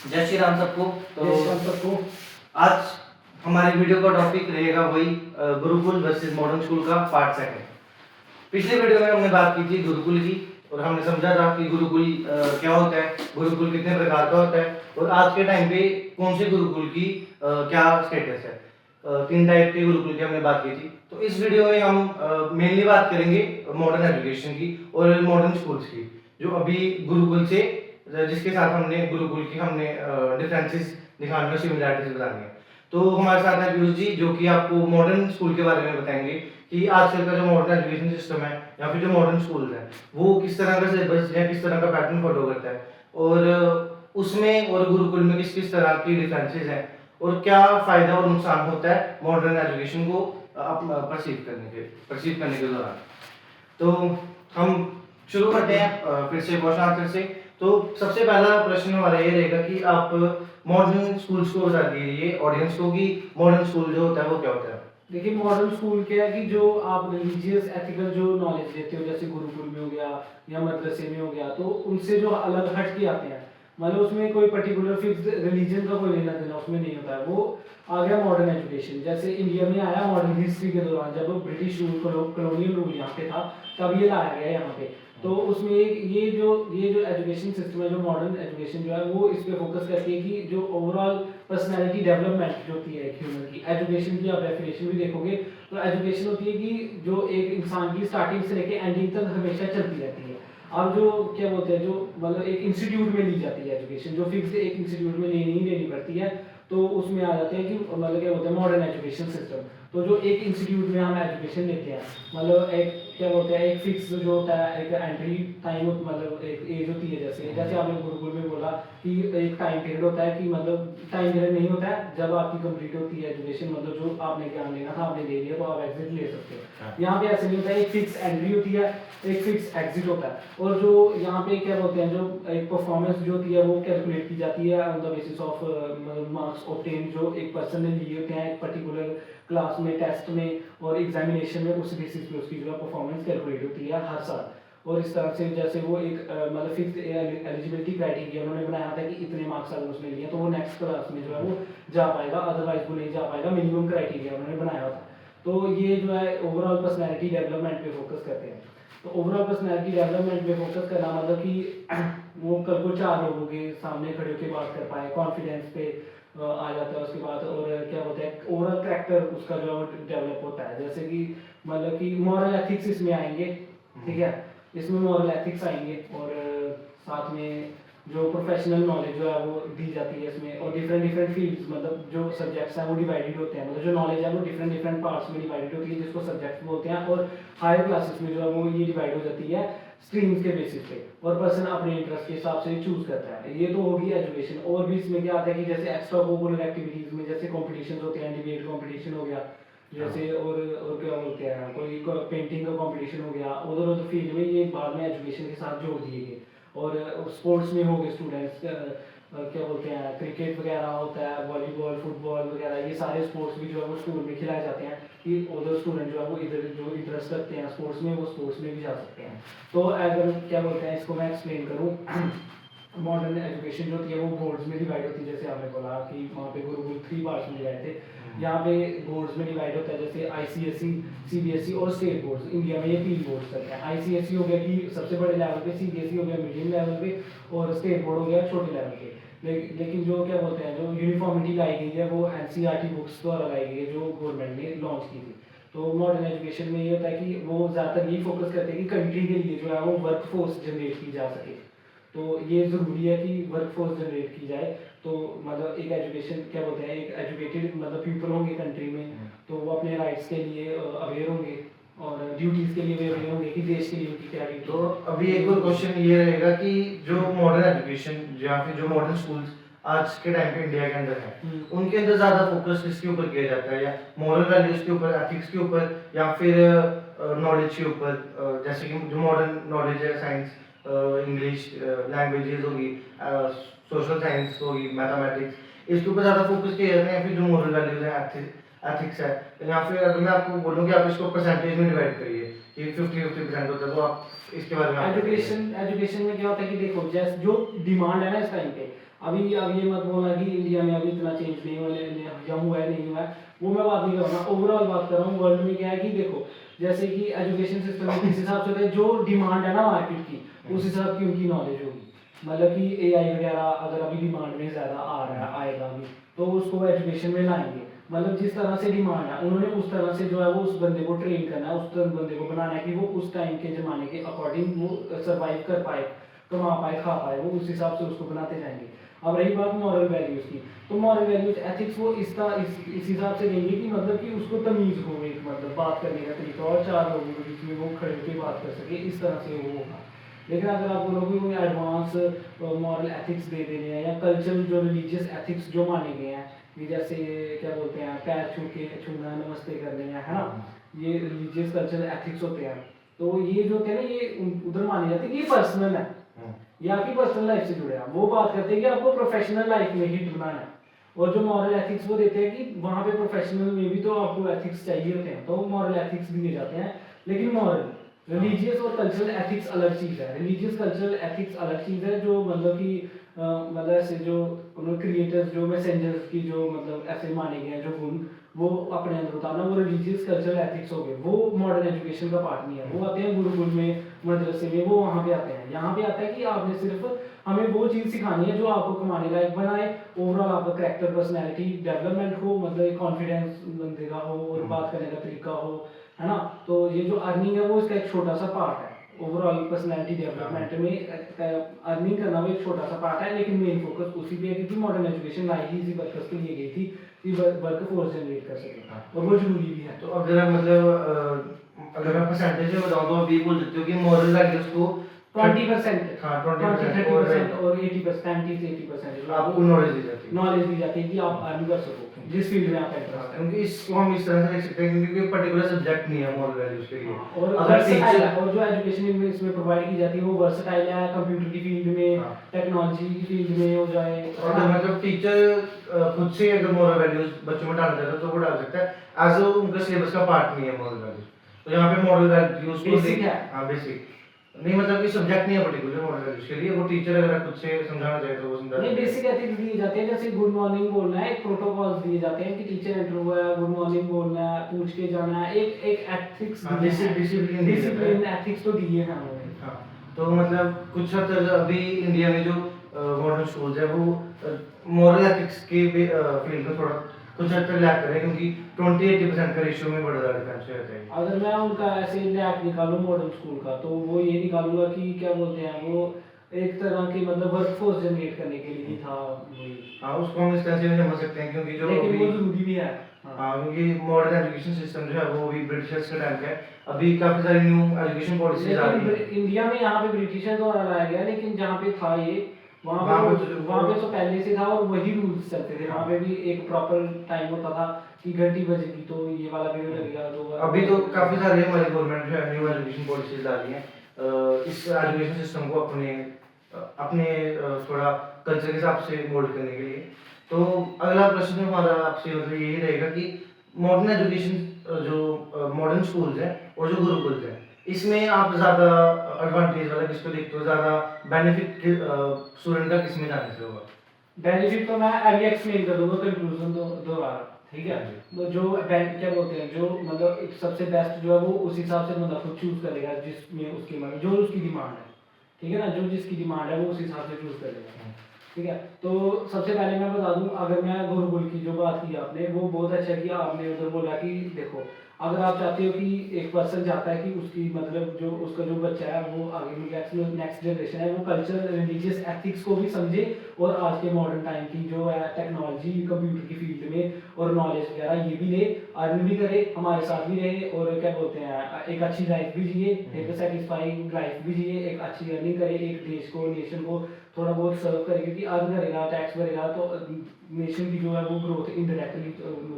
जय श्री राम सबको। जय श्री राम सबको। आज हमारी वीडियो का टॉपिक रहेगा वही गुरुकुल वर्सेस मॉडर्न स्कूल का पार्ट सेकंड। पिछले वीडियो में हमने बात की थी गुरुकुल की और हमने समझा था कि गुरुकुल क्या होता है, गुरुकुल कितने प्रकार का होता है और आज के टाइम पे कौन से गुरुकुल की क्या स्टेटस है। 3 टाइप के गुरुकुल की हमने बात की थी। तो इस वीडियो में हम मेनली बात करेंगे मॉडर्न एजुकेशन की और मॉडर्न स्कूल्स की, जो अभी गुरुकुल से जिसके साथ हमने गुरुकुल की हमने डिफरेंसेस दिखाने और सिमिलैरिटीज बतानी है। तो हमारे साथ है पीयूष जी, जो कि आपको मॉडर्न स्कूल के बारे में बताएंगे कि आजकल का जो मॉडर्न एजुकेशन सिस्टम है या फिर जो मॉडर्न स्कूल है वो किस तरह का सिलेबस या किस तरह का पैटर्न फॉलो करता है और उसमें और गुरुकुल में किस किस तरह की डिफरेंसेस हैं और क्या फायदा और नुकसान होता है मॉडर्न एजुकेशन को परसीव करने के दौरान। तो हम शुरू करते हैं फिर से क्वेश्चन आंसर से। तो सबसे पहला प्रश्न हमारा ये रहेगा कि आप मॉडर्न स्कूल्स को बता दीजिए ऑडियंस को कि मॉडर्न स्कूल जो होता है वो क्या होता है। देखिए, मॉडर्न स्कूल क्या है कि जो आप रिलीजियस एथिकल जो नॉलेज देते हो, जैसे गुरुकुल में हो गया या मदरसे में हो गया, तो उनसे जो अलग हट के आते हैं, मतलब उसमें कोई पर्टिकुलर फिक्स रिलीजन का कोई लेना देना उसमें नहीं होता है। वो आ गया मॉडर्न एजुकेशन। जैसे इंडिया में आया मॉडर्न हिस्ट्री के दौरान, जब ब्रिटिश रूल कॉलोनियल रूल यहाँ पे था, तब ये लाया गया यहाँ पे। तो उसमें ये जो एजुकेशन सिस्टम है, जो मॉडर्न एजुकेशन जो है, वो इस पे फोकस करती है कि जो ओवरऑल पर्सनालिटी डेवलपमेंट जो होती है ह्यूमन की, एजुकेशन की आप डेफिनेशन भी देखोगे तो एजुकेशन होती है कि जो एक इंसान की स्टार्टिंग से लेके एंडिंग तक हमेशा चलती रहती है। अब जो क्या बोलते हैं, जो मतलब एक इंस्टीट्यूट में ली जाती है एजुकेशन, जो फिक्स एक इंस्टीट्यूट में लेनी पड़ती है, तो उसमें आ जाते हैं कि मतलब क्या बोलते हैं मॉडर्न एजुकेशन सिस्टम। तो जो एक इंस्टीट्यूट में हम एजुकेशन लेते हैं, मतलब एक क्या बोलते हैं एक फिक्स जो होता है, एक एंट्री टाइम, मतलब एक एज होती है। जैसे आपने गुरुकुल में बोला कि एक टाइम पीरियड होता है, कि मतलब टाइम पीरियड नहीं होता है, जब आपकी कंप्लीट होती है एजुकेशन, मतलब जो आपने ज्ञान लेना था आपने ले लिया, तो आप एग्जिट ले सकते हो। यहाँ पे ऐसे नहीं होता है, एक फिक्स एंट्री होती है, एक फिक्स एग्जिट होता है। और जो यहाँ पे क्या बोलते हैं, जो एक परफॉर्मेंस जो होती है वो कैलकुलेट की जाती है on the basis of marks obtain जो एक पर्सन ने लिए होते हैं पर्टिकुलर क्लास में, टेस्ट में और एग्जामिनेशन में। उस बेसिस पे उसकी जो है परफॉर्मेंस कैलकुलेट होती है हर साल। और इस तरह से जैसे वो एक मतलब फिक्स एलिजिबिलिटी क्राइटेरिया उन्होंने बनाया था कि इतने मार्क्स अगर उसने लिए तो वो नेक्स्ट क्लास में जो है वो जा पाएगा, अदरवाइज वो नहीं जा पाएगा। मिनिमम क्राइटेरिया उन्होंने बनाया था। तो ये जो है ओवरऑल पर्सनैलिटी डेवलपमेंट पे फोकस करते हैं। तो ओवरऑल पर्सनैलिटी डेवलपमेंट पे फोकस करना मतलब कि वो कल को 4 लोगों के सामने खड़े होकर बात कर पाए, कॉन्फिडेंस पे आ जाता है उसके बाद। और क्या बोलते हैं ओवरऑल कैरेक्टर उसका जो डेवलप होता है। जैसे कि मतलब कि मॉरल एथिक्स इसमें आएंगे, ठीक है, इसमें मॉरल एथिक्स आएंगे। और साथ में जो प्रोफेशनल नॉलेज जो है वो दी जाती है इसमें। और डिफरेंट फील्ड्स, मतलब जो सब्जेक्ट्स हैं वो डिवाइडेड होते हैं, मतलब जो नॉलेज है वो डिफरेंट पार्ट्स में डिवाइडेड होती है, जिसको सब्जेक्ट्स बोलते हैं। और हायर क्लासेस में जो है वो ये डिवाइड हो जाती है स्ट्रीम्स के बेसिस पे, और पर्सन अपने इंटरेस्ट के हिसाब से चूज करता है। ये तो होगी एजुकेशन। और भी इसमें क्या आता है कि जैसे एक्स्ट्रा करिकुलर एक्टिविटीज में जैसे कॉम्पिटिशन होते हैं, डिबेट कॉम्पिटिशन हो गया जैसे, और क्या बोलते हैं कोई पेंटिंग का कंपटीशन हो गया, उधर फील्ड में ये बाद में एजुकेशन के साथ जोड़ दिए गए। और स्पोर्ट्स में हो गए स्टूडेंट्स, क्या बोलते हैं क्रिकेट वगैरह होता है, वॉलीबॉल, फुटबॉल वगैरह, ये सारे स्पोर्ट्स भी जो है वो स्कूल में खिलाए जाते हैं कि उधर स्टूडेंट जो है वो इधर जो इंटरेस्ट रखते हैं स्पोर्ट्स में, वो स्पोर्ट्स में भी जा सकते हैं। तो अगर क्या बोलते हैं इसको मैं एक्सप्लेन करूँ, मॉडर्न एजुकेशन जो होती है वो बोर्ड्स में डिवाइड होती है। जैसे आपने बोला कि वहाँ पे गुरुकुल 3 पार्ट्स में डिवाइड थे, यहाँ पे बोर्ड्स में डिवाइड होता है। जैसे ICSE, CBSE और स्टेट बोर्ड्स। इंडिया में ये 3 बोर्ड्स चलते हैं। ICSE हो गया कि सबसे बड़े लेवल पे, CBSE हो गया मीडियम लेवल पे, और स्टेट बोर्ड हो गया छोटे लेवल पे। लेकिन जो क्या बोलते हैं जो यूनिफॉर्मिटी लाई गई है वो NCERT बुक्स द्वारा लाई गई है, जो गवर्नमेंट ने लॉन्च की थी। तो मॉडर्न एजुकेशन में ये होता है कि वो ज़्यादातर यही फोकस करते हैं कि कंट्री के लिए जो है वो वर्क फोर्स जनरेट की जा सके। तो ये ज़रूरी है कि वर्क फोर्स जनरेट की जाए। तो मतलब एक एजुकेशन क्या बोलते हैं, एक एजुकेटेड मतलब पीपल होंगे कंट्री में, तो वो अपने राइट्स के लिए अवेयर होंगे और ड्यूटीज़ के लिए अवेयर होंगे कि देश के लिए उनकी क्या ड्यूटी। तो अभी एक और क्वेश्चन ये रहेगा कि जो मॉडर्न एजुकेशन या फिर जो मॉडर्न स्कूल्स आज के टाइम पे इंडिया के अंदर है उनके अंदर ज्यादा फोकस किसके ऊपर किया जाता है, या मॉरल वैल्यूज के ऊपर, एथिक्स के ऊपर, या फिर नॉलेज के ऊपर। जैसे कि जो मॉडर्न नॉलेज है, साइंस, इंग्लिश लैंग्वेजेस होगी, सोशल साइंस होगी, मैथमेटिक्स, इसके ऊपर ज़्यादा फोकस किया जाता है, या फिर जो मॉरल वैल्यूज है, एथिक्स है, या फिर अगर मैं आपको बोलूँ कि आप इसको परसेंटेज में डिवाइड करिए कि 50-50% होता है, तो आप इसके बारे में एजुकेशन में क्या होता है कि देखो जैसे जो डिमांड है ना इस टाइम पे, अभी अब ये मत बोलना कि इंडिया में अभी इतना चेंज नहीं हुआ है नहीं हुआ है, वो मैं बात नहीं कर रहा, ओवरऑल बात कर रहा हूँ। वर्ल्ड में क्या है कि देखो, जैसे कि एजुकेशन सिस्टम किस हिसाब से होता है, जो डिमांड है ना मार्केट की, उस हिसाब की उनकी नॉलेज होगी। मतलब कि एआई वगैरह अगर अभी डिमांड में ज़्यादा आ रहा है, आएगा अभी, तो उसको वो एजुकेशन में लाएंगे। मतलब जिस तरह से डिमांड है, उन्होंने उस तरह से जो है वो उस बंदे को ट्रेन करना है, उस बंदे को बनाना है कि वो उस टाइम के ज़माने के अकॉर्डिंग वो सर्वाइव कर पाए, कमा पाए, खा पाए, वो उस हिसाब से उसको बनाते जाएंगे। अब रही बात मॉरल वैल्यूज़ की, तो मॉरल वैल्यूज़ एथिक्स वो इस हिसाब से देंगे कि मतलब कि उसको तमीज़ हो, एक मतलब बात करने का तरीका, और चार लोगों के बीच में वो खड़े होकर बात कर सके, इस तरह से वो होगा। लेकिन अगर आप बोलोगे वो एडवांस मॉरल एथिक्स दे देने हैं, या कल्चरल जो रिलीजियस एथिक्स जो माने गए हैं, ये जैसे क्या बोलते हैं, पैर छूना, नमस्ते करने हैं, है ना, ये रिलीजियस कल्चरल एथिक्स होते हैं। तो ये जो होते हैं ना, ये उधर माने जाते हैं कि ये पर्सनल है, ये आपकी पर्सनल लाइफ से जुड़े हैं। वो बात करते हैं कि आपको प्रोफेशनल लाइफ में ही ढूंढना है। और जो मॉरल एथिक्स वो देते हैं कि वहाँ पे प्रोफेशनल में भी तो आपको एथिक्स चाहिए होते हैं, तो मॉरल एथिक्स दिए जाते हैं। लेकिन मॉरल रिलीजियस और कल्चरल एथिक्स अलग चीज़ है। रिलीजियस कल्चरल एथिक्स अलग चीज़ है, जो मतलब कि मतलब ऐसे जो उन्होंने क्रिएटर्स, जो मैसेंजर्स की जो मतलब ऐसे माने गए हैं जो गुण, वो अपने अंदर उतारना, वो रिलीजियस कल्चरल एथिक्स हो गए। वो मॉडर्न एजुकेशन का पार्ट नहीं है। वो आते हैं गुरुकुल में, मदरसे में, वो वहाँ पे आते हैं। यहाँ पे आता है कि आपने सिर्फ हमें वो चीज़ सिखानी है जो आपको कमाने लायक बनाए, ओवरऑल आपका करेक्टर पर्सनैलिटी डेवलपमेंट हो, मतलब एक कॉन्फिडेंस बंदे का हो, और बात करने का तरीका हो, है ना। तो ये जो अर्निंग है वो इसका एक छोटा सा पार्ट है। ओवरऑल पर्सनैलिटी डेवलपमेंट में अर्निंग करना वो एक छोटा सा पार्ट है, लेकिन मेन फोकस उसी पे है, क्योंकि मॉडर्न एजुकेशन लाई ही इसी पर्पस के लिए गई थी कि वर्क फोर्स जनरेट कर सके, और वो जरूरी भी है। तो अगर आप मतलब अगर मैं परसेंटेज में बताऊं तो आप ये बोल सकते हो कि मॉरल वैल्यूज को 20%, हाँ 20-30% और 80%, 70-80% आपको नॉलेज दी जाती है, नॉलेज दी जाती है कि आप अर्न कर सको जिस फील्ड में आपका इंटरेस्ट है। क्योंकि इसको हम इस तरह से देख सकते हैं क्योंकि पर्टिकुलर सब्जेक्ट नहीं है मॉरल वैल्यूज के लिए। और अगर versatile है, टीचर और जो एजुकेशन में इसमें प्रोवाइड की जाती है वो वर्सटाइल है, कंप्यूटर की फील्ड में, टेक्नोलॉजी की फील्ड में हो जाए। अगर मतलब टीचर खुद से अगर मॉरल वैल्यूज बच्चों में डालना चाहता है तो वो डाल सकता है, एज उनका सिलेबस का पार्ट नहीं है मॉरल वैल्यूज। तो यहाँ पे मॉरल वैल्यूज को बेसिक है। हाँ बेसिक नहीं, मतलब कि सब्जेक्ट नहीं है पर्टिकुलर मॉरल वैल्यूज के लिए। वो टीचर अगर खुद से समझाना चाहे तो वो समझा नहीं, बेसिक एथिक्स दिए जाते हैं, जैसे गुड मॉर्निंग बोलना है, एक प्रोटोकॉल्स दिए जाते हैं कि टीचर एंटर हुआ है, गुड मॉर्निंग बोलना है, पूछ के जाना है, एक एथिक्स, डिसिप्लिन एथिक्स तो दिए हैं उन्होंने। हाँ, तो मतलब कुछ हद तक अभी इंडिया में जो मॉडर्न स्कूल्स है वो मॉरल एथिक्स के फील्ड में थोड़ा कुछ हद तक लैक कर रहे हैं, क्योंकि 20-80% का रेशियो में बड़ा ज़्यादा डिफरेंस रहता है। अगर मैं उनका ऐसे लैक निकालूं मॉडर्न स्कूल का, तो वो ये निकालूंगा कि क्या बोलते हैं, वो एक तरह की मतलब वर्कफोर्स जनरेट करने के लिए ही था वही। हाँ, उसको हम इस तरह से भी समझ सकते हैं, क्योंकि जो लेकिन वो अभी जरूरी भी है। हाँ, क्योंकि मॉडर्न एजुकेशन सिस्टम जो है वो अभी ब्रिटिशर्स का टाइम का है। अभी काफ़ी सारी न्यू एजुकेशन पॉलिसीज आ रही लेकिन हैं। इंडिया में यहाँ पे ब्रिटिशर द्वारा लाया गया, लेकिन जहाँ पे था ये, वहाँ पे तो पहले से था, और वही रूल्स चलते थे। वहाँ पे भी एक प्रॉपर टाइम होता था कि घंटी बजेगी तो ये वाला पीरियड लगेगा, तो अभी तो काफ़ी सारे हमारी गवर्नमेंट जो है न्यू एजुकेशन पॉलिसीज ला रही हैं, इस एजुकेशन सिस्टम को अपने थोड़ा कल्चर के हिसाब से मोल्ड करने के लिए। तो अगला प्रश्न हमारा आपसे मतलब यही रहेगा कि मॉडर्न एजुकेशन जो मॉडर्न स्कूल्स हैं और जो गुरुकुल हैं, इसमें आप ज़्यादा एडवांटेज वाला किसको देखते हो, ज़्यादा बेनिफिट स्टूडेंट का किस में जाने से होगा? बेनिफिट तो मैं अभी एक्सप्लेन कर दूंगा कंक्लूजन दोबारा, ठीक है। तो जो क्या बोलते हैं, जो मतलब एक सबसे बेस्ट जो है वो उस हिसाब से मतलब खुद चूज करेगा, जिसमें उसकी मतलब जो उसकी डिमांड है, ठीक है ना, जो जिसकी डिमांड है वो उस हिसाब से चूज करेगा, ठीक है। तो सबसे पहले मैं बता दूं, अगर मैं गुरुकुल की जो बात की आपने, वो बहुत अच्छा किया आपने उधर बोला कि देखो, अगर आप चाहते हो कि एक पर्सन चाहता है कि उसकी मतलब जो उसका जो बच्चा है वो आगे नेक्स्ट जनरेशन है वो कल्चर रिलीजियस एथिक्स को भी समझे, और आज के मॉडर्न टाइम की जो है टेक्नोलॉजी कंप्यूटर की फील्ड में और नॉलेज वगैरह ये भी ले, अर्न भी करे, हमारे साथ भी रहे, और क्या बोलते हैं एक अच्छी लाइफ भी जिए, एक सेटिस्फाइंग लाइफ भी जिए, एक अच्छी अर्निंग करे, एक देश को नेशन को थोड़ा बहुत सर्व करेगा, कि अर्न करेगा, टैक्स भरेगा, तो नेशन की जो है वो ग्रोथ इनडायरेक्टली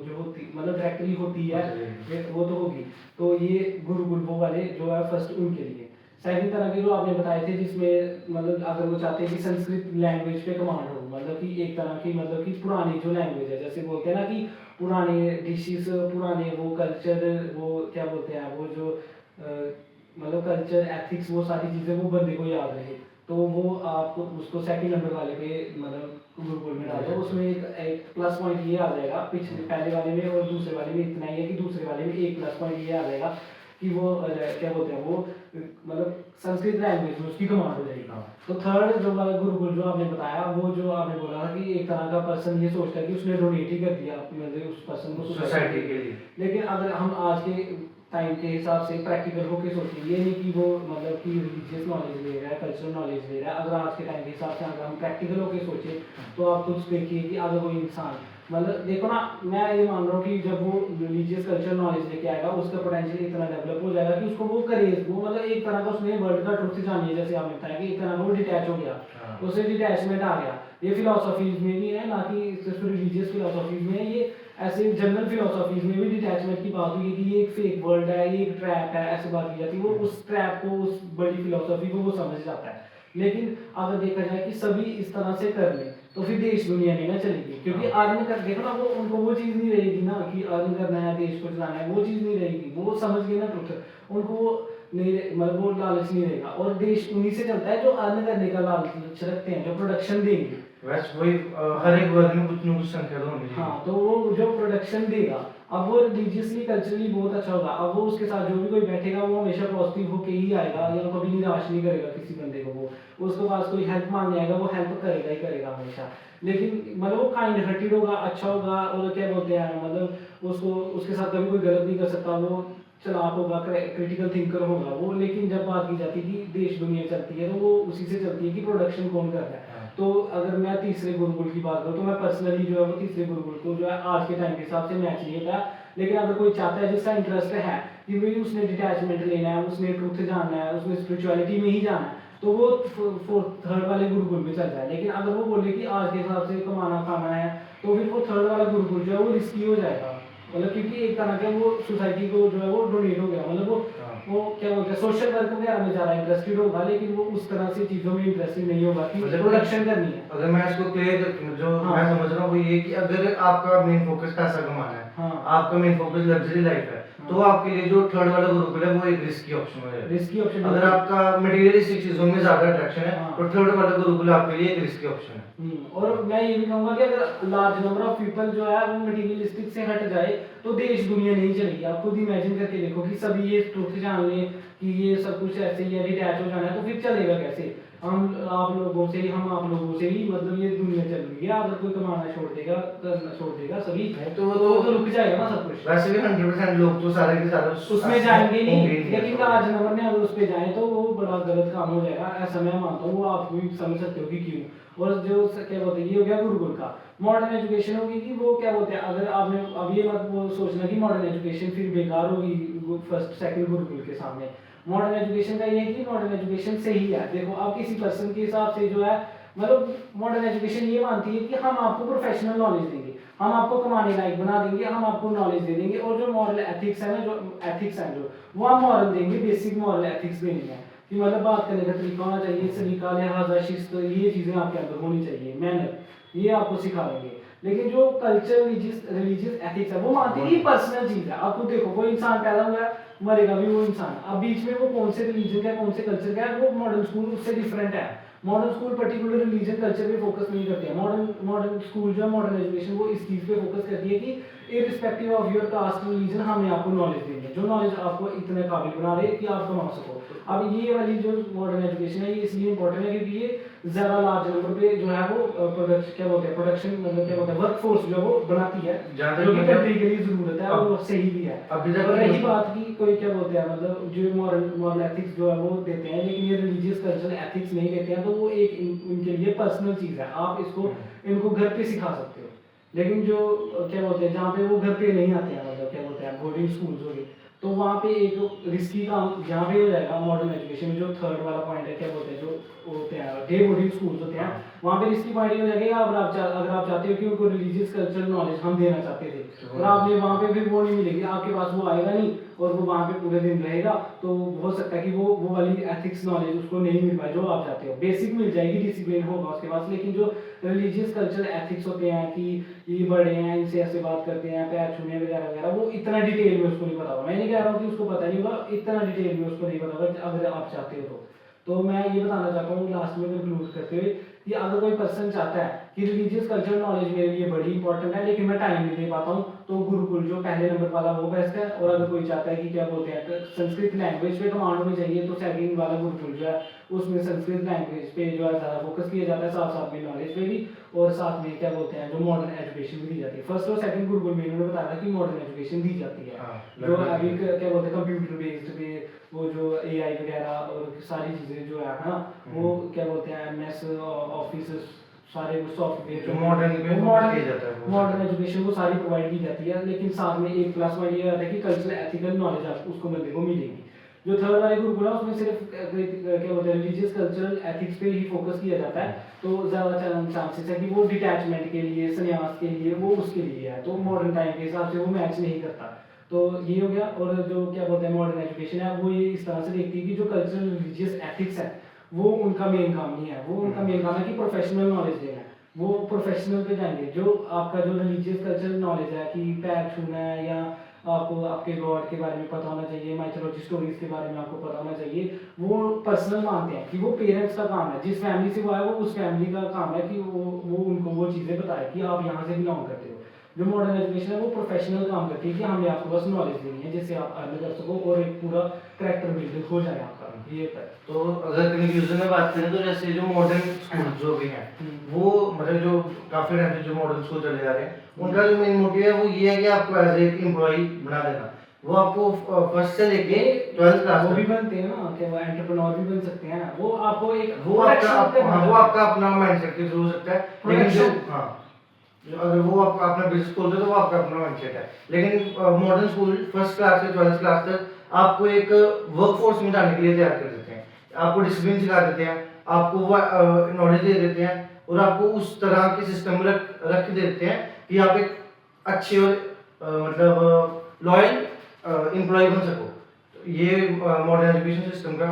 जो होती मतलब डायरेक्टली होती है, वो तो होगी। तो ये गुरुकुल वो वाले जो है फर्स्ट उनके लिए। सेकंड तरह के जो आपने बताए थे, जिसमें मतलब अगर वो चाहते हैं कि संस्कृत लैंग्वेज पे कमांड हो, मतलब कि एक तरह की मतलब कि पुरानी जो लैंग्वेज है, जैसे बोलते हैं ना कि पुराने डिशेस, पुराने वो कल्चर, वो क्या बोलते हैं वो जो मतलब कल्चर एथिक्स, वो सारी चीज़ें वो बंदे को याद रहे, तो वो आपको उसको सेकंड नंबर वाले पे मतलब गुरुकुल में डाल दो, उसमें एक प्लस पॉइंट ये आ जाएगा पिछले पहले वाले में और दूसरे वाले में इतना ही है कि दूसरे वाले में एक प्लस पॉइंट ये आ जाएगा कि वो क्या बोलते हैं वो मतलब संस्कृत लैंग्वेज में उसकी कमांड हो जाएगी। हाँ। तो थर्ड जो वाला गुरुकुल जो आपने बताया वो जो आपने बोला था कि एक तरह का पर्सन ये सोचता है कि उसने डोनेट ही कर दिया मतलब उस पर्सन को सोसाइटी के लिए। लेकिन अगर हम आज के टाइम के हिसाब से प्रैक्टिकल होके सोचें, ये नहीं कि वो मतलब कि रिलीजियस नॉलेज ले रहा है, कल्चरल नॉलेज ले रहा है, अगर आज के टाइम के हिसाब से अगर हम प्रैक्टिकल होके सोचें तो आप खुद देखिए कि अगर कोई इंसान मतलब देखो ना, मैं ये मान रहा हूँ कि जब वो रिलीजियस कल्चरल नॉलेज लेके आएगा उसका पोटेंशियल इतना डेवलप हो जाएगा कि उसको वो करे, वो मतलब एक तरह का उसने वर्ल्ड का ट्रुथ जानिए, जैसे आपने बताया कि एक तरह का वो डिटैच हो गया, उससे डिटैचमेंट आ गया। ये फिलोसॉफीज में भी है, ना कि सिर्फ रिलीजियस फिलोसॉफीज में है, ये ऐसे जनरल फिलोसॉफीज में भी डिटैचमेंट की बात हुई कि ये एक फेक वर्ल्ड है, ये एक ट्रैप है, ऐसे बात की जाती है। वो उस ट्रैप को, उस बड़ी फिलोसॉफी को वो समझ जाता है। लेकिन अगर देखा जाए कि सभी इस तरह से कर लें तो फिर देश दुनिया नहीं ना चलेगी, क्योंकि अर्न कर देखो ना, वो उनको वो चीज़ नहीं रहेगी ना कि अर्न करना है, देश को चलाना है, वो चीज़ नहीं रहेगी, वो समझ गए ना ट्रुथ, उनको वो नहीं मतलब वो लालच नहीं रहेगा। और देश उन्हीं से चलता है जो अर्न करने का लालच रखते हैं, जो प्रोडक्शन देंगे। वैसे वही हर एक वर्ग में कुछ न कुछ संख्या तो होनी चाहिए। हाँ, तो वो जो प्रोडक्शन देगा, अब वो रिलीजियसली कल्चरली बहुत अच्छा होगा, अब वो उसके साथ जो भी कोई बैठेगा वो हमेशा पॉजिटिव होके ही आएगा, या कभी निराश नहीं करेगा किसी बंदे को। वो उसके पास कोई हेल्प मांगने आएगा, वो हेल्प करेगा ही करेगा हमेशा। लेकिन मतलब वो काइंड हार्टेड होगा, अच्छा होगा, और क्या बोलते हैं मतलब उसको उसके साथ कभी कोई गलत नहीं कर सकता, वो चालाक होगा, क्रिटिकल थिंकर होगा वो। लेकिन जब बात की जाती है कि देश दुनिया चलती है तो वो उसी से चलती है कि प्रोडक्शन कौन कर रहा है। तो अगर मैं तीसरे गुरुकुल की बात करूँ तो मैं पर्सनली जो है वो तीसरे गुरुकुल को जो है आज के टाइम के हिसाब से मैच नहीं होता। लेकिन अगर कोई चाहता है, जिसका इंटरेस्ट है कि भाई उसने डिटैचमेंट लेना है, उसने ट्रूथ जानना है, उसने स्पिरिचुअलिटी में ही जाना है, तो वो थर्ड वाले गुरुकुल में चल जाए। लेकिन अगर वो बोले कि आज के हिसाब से कमाना खाना है तो फिर वो थर्ड वाला गुरुकुल जो है वो रिस्की हो जाएगा, मतलब क्योंकि एक तरह का वो सोसाइटी को जो है वो डोनेट हो गया, मतलब वो क्या बोलते हैं सोशल वर्क वगैरह में ज़्यादा इंटरेस्टेड होगा, लेकिन वो उस तरह से चीज़ों में इंटरेस्टेड नहीं होगा कि प्रोडक्शन करनी है। अगर मैं इसको क्लियर जो मैं समझ रहा हूँ वो ये कि अगर आपका मेन फोकस पैसा कमाना है, आपका मेन फोकस लग्जरी लाइफ है, तो आपके लिए जो थर्ड वाला गुरुकुल है वो एक रिस्की ऑप्शन हो जाएगा। रिस्की ऑप्शन अगर आपका मटेरियलिस्टिक चीजों में ज्यादा अट्रैक्शन है तो थर्ड वाला गुरुकुल आपके लिए एक रिस्की ऑप्शन है। और मैं ये भी कहूँगा कि अगर लार्ज नंबर ऑफ पीपल जो है वो मटेरियलिस्टिक से हट जाए तो देश दुनिया नहीं चलेगी। आप खुद इमेजिन करके देखो कि सभी ये ट्रुथ जान लें कि ये सब कुछ ऐसे ही डिटैच हो जाना है, तो फिर चलेगा कैसे? हम आप लोगों से ही, हम आप लोगों से ही मतलब ये दुनिया चल रही है। अगर कोई कमाना छोड़ देगा, करना छोड़ देगा सभी, तो रुक जाएगा ना सब कुछ। वैसे भी 100% लोग तो सारे के सारे उसमें जाएंगे नहीं, लेकिन लार्ज नंबर में अगर उस पर जाए तो वो बड़ा गलत काम हो जाएगा, ऐसा मैं मानता हूँ। वो आप भी समझ सकते हो कि क्यों। और जो क्या बोलते हैं, ये हो गया गुरुकुल का। मॉडर्न एजुकेशन होगी कि वो क्या बोलते हैं, अगर आपने अब ये मत वो सोचना कि मॉडर्न एजुकेशन फिर बेकार होगी फर्स्ट सेकंड गुरुकुल के सामने। मॉडर्न एजुकेशन का ये है कि मॉडर्न एजुकेशन सही है। देखो आप किसी पर्सन के हिसाब से जो है मतलब मॉडर्न एजुकेशन ये मानती है कि हम आपको प्रोफेशनल नॉलेज देंगे, हम आपको कमाने लायक बना देंगे, हम आपको नॉलेज दे देंगे, और जो मॉरल एथिक्स है ना, जो एथिक्स है जो वो हम मॉरल देंगे, बेसिक मॉरल एथिक्स देंगे कि मतलब बात करने का तरीका होना चाहिए, सलीका, लिहाजा, शिस्त, ये चीज़ें आपके अंदर होनी चाहिए, मैनर, ये आपको सिखा देंगे। लेकिन जो कल्चर रिलीजियस एथिक्स है वो मानती है कि पर्सनल चीज़ है। आप खुद देखो, कोई इंसान पैदा हुआ है, मरेगा भी वो इंसान। अब बीच में वो कौन से रिलीजन का, कौन से कल्चर का है, वो मॉडर्न स्कूल उससे डिफरेंट है। Modern school particular religion culture पे फोकस नहीं करते हैं। मॉडर्न स्कूल जो है, मॉडर्न एजुकेशन, वो इस चीज़ पे फोकस करती है कि irrespective of your caste religion हमें आपको नॉलेज देंगे, जो नॉलेज आपको इतने काबिल बना दे कि आप कमा सको। अब ये वाली जो मॉडर्न एजुकेशन है ये इसलिए इंपॉर्टेंट है क्योंकि ये ज़्यादा लार्ज नंबर पे जो है वो क्या बोलते हैं प्रोडक्शन, मतलब क्या बोलते हैं वर्कफोर्स जो वो बनाती है, जो कि कंट्री के लिए ज़रूरत है, और वो सही भी है। अब रही बात की कोई क्या बोलते हैं मतलब जो मॉरल एथिक्स जो है वो देते हैं, लेकिन ये रिलीजियस कल्चरल एथिक्स नहीं देते हैं, तो वो एक उनके लिए पर्सनल चीज़ है। आप इसको इनको घर पे सिखा सकते हो। लेकिन जो क्या बोलते हैं जहाँ पे वो घर पे नहीं आते हैं, मतलब क्या बोलते हैं बोर्डिंग स्कूल्स हो गए, तो वहाँ पे एक रिस्की काम जहाँ पे हो जाएगा मॉडर्न एजुकेशन में। जो थर्ड वाला पॉइंट है, क्या बोलते हैं जो होते हैं डे बोर्डिंग स्कूल्स होते हैं, वहाँ पे रिस्की पॉइंट ये हो जाएगा। अगर आप चाहते हो कि उनको रिलीजियस कल्चरल नॉलेज हम देना चाहते थे, और आपने वहाँ पे फिर वो नहीं मिलेगी, आपके पास वो आएगा नहीं, और वो वहाँ पे पूरे दिन रहेगा, तो हो सकता है कि वो वाली एथिक्स नॉलेज उसको नहीं मिल पाए जो आप चाहते हो। बेसिक मिल जाएगी, डिसिप्लिन होगा उसके पास, लेकिन जो रिलीजियस कल्चरल एथिक्स होते हैं कि ये बड़े हैं, इनसे ऐसे बात करते हैं, पैर छूने वगैरह वगैरह, वो इतना डिटेल में उसको नहीं पता होगा। मैं नहीं कह रहा हूँ कि उसको पता नहीं होगा, इतना डिटेल में उसको नहीं पता होगा अगर आप चाहते हो तो। तो मैं ये बताना चाहता हूँ लास्ट में कंक्लूड करते हुए कि अगर कोई पर्सन चाहता है कि रिलीजियस कल्चरल नॉलेज मेरे लिए बड़ी इंपॉर्टेंट है लेकिन मैं टाइम नहीं दे पाता हूँ, तो गुरुकुल जो पहले नंबर वाला वो बेस्ट है। और अगर कोई चाहता है कि क्या बोलते हैं संस्कृत लैंग्वेज पे कमांड होनी चाहिए, तो सेकंड वाला गुरुकुल जो है उसमें संस्कृत लैंग्वेज पे जो है ज़्यादा फोकस किया जाता है, साथ साथ में नॉलेज पे भी, और साथ में क्या बोलते हैं जो मॉडर्न एजुकेशन भी दी जाती है। फर्स्ट और सेकंड गुरुकुल में इन्होंने बताया था कि मॉडर्न एजुकेशन दी जाती है, जो अभी क्या बोलते हैं कंप्यूटर बेस्ड पे वो जो एआई वगैरह और सारी चीज़ें जो है ना वो क्या बोलते हैं एमएस ऑफिस सारे सॉफ्टवेयर जो मॉडर्न एजुकेशन को सारी प्रोवाइड की जाती है। लेकिन साथ में एक प्लस पॉइंट ये आता है कि कल्चरल एथिकल नॉलेज आपको उसको बंदे को मिलेगी। जो थर्ड वाले गुरुकुल है उसमें सिर्फ क्या बोलते हैं रिलीजियस कल्चरल एथिक्स पे ही फोकस किया जाता है, तो ज़्यादा चांसेस है कि वो डिटैचमेंट के लिए संन्यास के लिए वो उसके लिए है, तो मॉडर्न टाइम के हिसाब से वो मैच नहीं करता। तो ये हो गया। और जो क्या बोलते हैं मॉडर्न एजुकेशन है वो ये इस तरह से देखती है कि जो कल्चरल रिलीजियस एथिक्स है वो उनका मेन काम नहीं है, वो उनका मेन काम है कि प्रोफेशनल नॉलेज देना है, वो प्रोफेशनल पे जाएंगे। जो आपका जो रिलीजियस कल्चरल नॉलेज है कि पैर छूना है या आपको आपके गॉड के बारे में पता होना चाहिए, माइथोलॉजी स्टोरीज के बारे में आपको पता होना चाहिए, वो पर्सनल मानते हैं कि वो पेरेंट्स का काम है, जिस फैमिली से वो आए वो उस फैमिली का काम है कि वो उनको वो चीज़ें बताए कि आप यहाँ से बिलोंग करते हो। जो मॉडर्न एजुकेशन है वो प्रोफेशनल काम करती है कि हमें आपको बस नॉलेज देनी है जिससे आप अर्न कर सको और एक पूरा कैरेक्टर बिल्ड हो जाए आपका। ये है। तो अगर कंक्लूजन में बात करें तो जैसे जो मॉडर्न स्कूल जो भी हैं वो मतलब जो काफी टाइम से जो मॉडर्न स्कूल चले जा रहे हैं उनका जो मेन मोटिव है वो ये है कि आपको एज एक एम्प्लॉय बना देना। वो आपको फर्स्ट से लेके 12th क्लास वो भी बनते हैं ना कि वो एंटरप्रेन्योर भी बन सकते हैं, वो आपको एक वो आपका अपना माइंडसेट के थ्रू हो सकता है। लेकिन जो अगर वो आप अपना बिजनेस खोलते तो वो आपका अपना माइंडसेट है। लेकिन मॉडर्न स्कूल फर्स्ट क्लास से 12th क्लास तक आपको एक वर्कफोर्स में जाने के लिए तैयार कर देते हैं, आपको डिसिप्लिन सिखा देते हैं, आपको नॉलेज दे देते हैं और आपको उस तरह के सिस्टम में रख देते हैं कि आप एक अच्छे और मतलब लॉयल एम्प्लॉय बन सको। तो ये मॉडर्न एजुकेशन सिस्टम का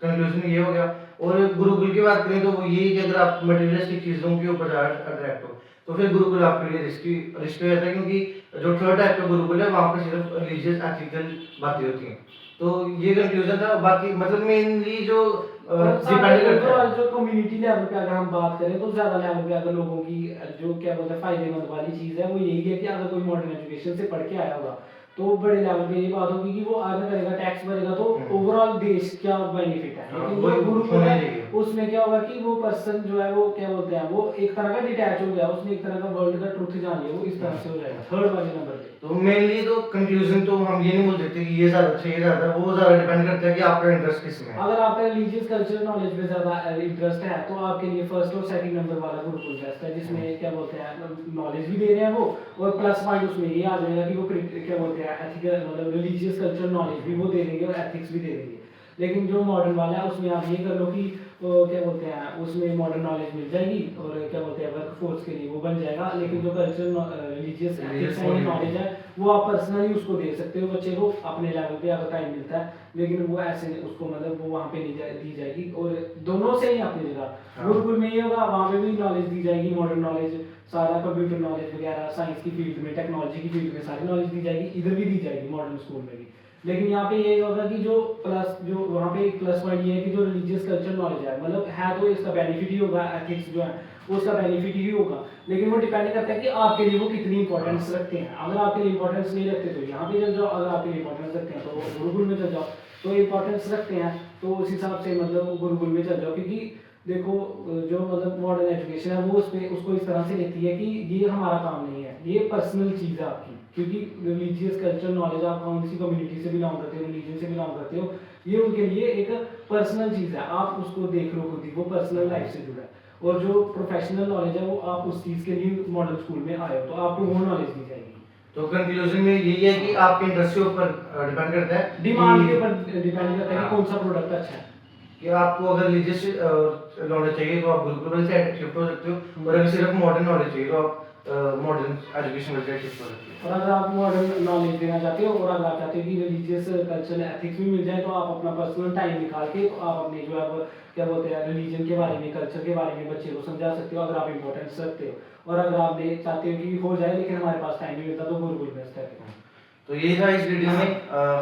कंक्लूजन ये हो गया। और गुरुकुल की बात करें तो वो यही कि अगर आप मटेरियलिस्टिक चीज़ों के ऊपर ज़्यादा अट्रैक्ट हो तो फिर गुरुकुल आपके लिए रिस्की हो जाता है, क्योंकि जो थर्ड टाइप का गुरुकुल है वहाँ पर सिर्फ रिलीजियस एथिकल बातें होती हैं। तो ये कंक्लूजन था। बाकी मतलब मेनली जो डिपेंड करता है जो कम्युनिटी लेवल पे अगर हम बात करें तो ज़्यादा लेवल पे अगर लोगों की जो क्या बोलते हैं फायदेमंद वाली चीज़ है वो यही है कि अगर कोई मॉडर्न एजुकेशन से पढ़ के आया होगा तो बड़े लेवल पे ये बात होगी कि वो अर्न करेगा, टैक्स भरेगा, तो ओवरऑल देश क्या बेनिफिट है। लेकिन जो गुरुकुल है उसमें क्या होगा कि वो पर्सन जो है वो क्या बोलते हैं वो एक तरह का डिटैच हो गया, उसने एक तरह का वर्ल्ड का ट्रुथ जान लिया, वो इस तरह से हो जाएगा थर्ड वाले नंबर पे। तो मेनली तो कंक्लूजन तो हम ये नहीं बोल सकते कि ये ज़्यादा अच्छा ये ज़्यादा, वो ज़्यादा डिपेंड करता है कि आपका इंटरेस्ट किस में है। अगर आपका रिलीजियस कल्चरल नॉलेज में ज़्यादा इंटरेस्ट है तो आपके लिए फर्स्ट और सेकंड नंबर वाला गुरुकुल बेस्ट है, जिसमें क्या बोलते हैं नॉलेज भी दे रहे हैं वो, और प्लस पॉइंट उसमें ये आ जाएगा कि वो क्या बोलते हैं एथिकल मतलब रिलीजियस कल्चरल नॉलेज भी वो दे देंगे और एथिक्स भी दे देंगे। लेकिन जो मॉडर्न वाला है उसमें आप ये कर लो कि क्या बोलते हैं उसमें मॉडर्न नॉलेज मिल जाएगी और क्या बोलते हैं वर्क फोर्स के लिए वो बन जाएगा, लेकिन जो कल्चरल रिलीजियस एथिक्स नॉलेज है वो आप पर्सनली उसको दे सकते हो बच्चे को अपने लेवल पे अगर टाइम मिलता है, लेकिन वो ऐसे उसको मतलब वो वहाँ पे नहीं दी जाएगी। और दोनों से ही अपनी जगह गुरुकुल में ये होगा, वहाँ पे भी नॉलेज दी जाएगी, मॉडर्न नॉलेज सारा कंप्यूटर नॉलेज वगैरह साइंस की फील्ड में टेक्नोलॉजी की फील्ड में सारी नॉलेज दी जाएगी, इधर भी दी जाएगी मॉडर्न स्कूल में भी। लेकिन यहाँ पे ये होगा कि जो वहाँ पे एक प्लस पॉइंट ये है कि जो रिलीजियस कल्चर नॉलेज है मतलब है तो इसका बेनिफिट ही होगा, एथिक्स जो है उसका बेनिफिट ही होगा, लेकिन वो डिपेंड करता है कि आपके लिए वो कितनी इंपॉर्टेंस रखते हैं। अगर आपके लिए इंपॉर्टेंस नहीं रखते तो यहाँ पे चल जाओ, अगर आपके लिए इंपॉर्टेंस रखते हैं तो गुरुकुल में चल जाओ, तो इंपॉर्टेंस रखते हैं तो उस हिसाब से मतलब गुरुकुल में चल जाओ। क्योंकि देखो जो मतलब मॉडर्न एजुकेशन है वो उसको इस तरह से लेती है कि ये हमारा काम नहीं है, ये पर्सनल चीज़ है आपकी, क्योंकि रिलीजियस कल्चर नॉलेज आप कौन सी कम्युनिटी से बिलोंग करते हो, रिलीजन से बिलोंग करते हो, ये उनके लिए एक पर्सनल चीज़ है, आप उसको देख लो खुद ही, वो पर्सनल लाइफ से जुड़ा है। और जो प्रोफेशनल नॉलेज है वो आप उस चीज़ के लिए मॉडर्न स्कूल में आए हो तो आपको वो नॉलेज दी जाएगी। तो कंक्लूजन में यही है कि आपके इंटरेस्ट के ऊपर डिपेंड करता है, डिमांड के ऊपर डिपेंड करता है कि कौन सा प्रोडक्ट अच्छा है। कि आपको अगर रिलीजियस नॉलेज चाहिए तो आप गुरुकुल से शिफ्ट हो सकते हो, और अगर सिर्फ मॉडर्न नॉलेज चाहिए तो आप मॉडर्न एजुकेशन में शिफ्ट हो सकते हो। और अगर आप मॉडर्न नॉलेज देना चाहते हो और अगर आप चाहते हो कि रिलीजियस कल्चरल एथिक्स भी मिल जाए तो आप अपना पर्सनल टाइम निकाल के तो आप अपने जो है क्या बोलते हैं रिलीजन के बारे में, कल्चर के बारे में बच्चे को समझा सकते हो अगर आप इंपॉर्टेंस रखते हो। और अगर आप चाहते हो कि हो जाए लेकिन हमारे पास टाइम नहीं मिलता तो गुरुकुल बेस्ट है। तो यही था इस वीडियो में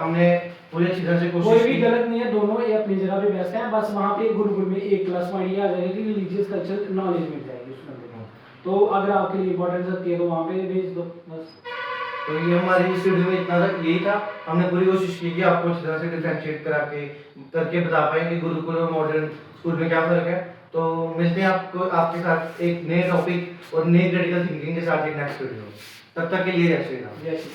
हमने पूरी अच्छी तरह से कोई कोशिश भी की। गलत नहीं है, दोनों ये अपनी जगह पे बेस्ट है। बस वहाँ पे गुरुकुल में एक प्लस पॉइंट ये आ जाएगा कि रिलीजियस कल्चर नॉलेज मिल जाएगी उस बंदे को। तो अगर आपके लिए इंपॉर्टेंस रखती है तो वहाँ पे भेज दो बस। तो ये हमारी इस वीडियो में इतना तक यही था। हमने पूरी कोशिश की कि आपको अच्छी तरह से डिफरेंशिएट करके बता पाए कि गुरुकुल और मॉडर्न स्कूल में क्या फर्क है। तो मिलते हैं आपको आपके साथ एक नए टॉपिक और नई क्रिटिकल थिंकिंग के साथ एक नेक्स्ट वीडियो में। तब तक के लिए जय श्री राम। जैसे